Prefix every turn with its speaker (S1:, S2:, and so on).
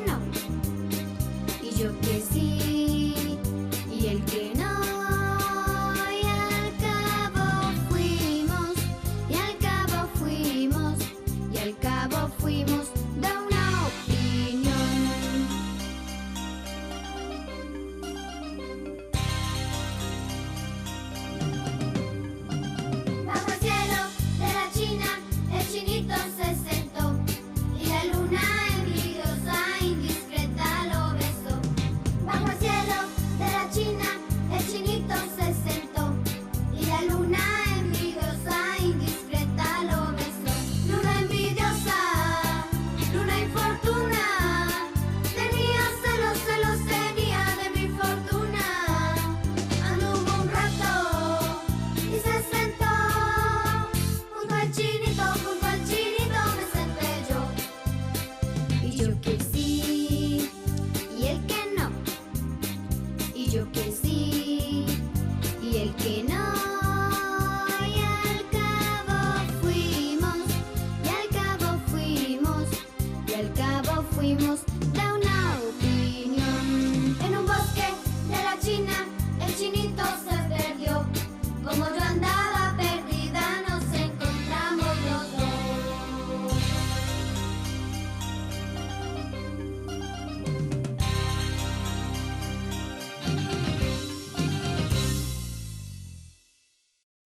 S1: no, y yo que sí, y el que no. Y al cabo fuimos, y al cabo fuimos, y al cabo fuimos de una opinión. Bajo el cielo de la China, el chinito se sentó, y la luna envidiosa, indiscreta lo besó. Bajo el cielo de la China, el chinito se sentó, y la luna envidiosa, indiscreta lo besó. Luna envidiosa, luna infortuna, tenía celos, celos tenía de mi fortuna. Anduvo un rato y se sentó junto al chinito me senté yo. Y yo que sí, y el que no, y yo que sí, y el que no. Y al cabo fuimos, y al cabo fuimos, y al cabo fuimos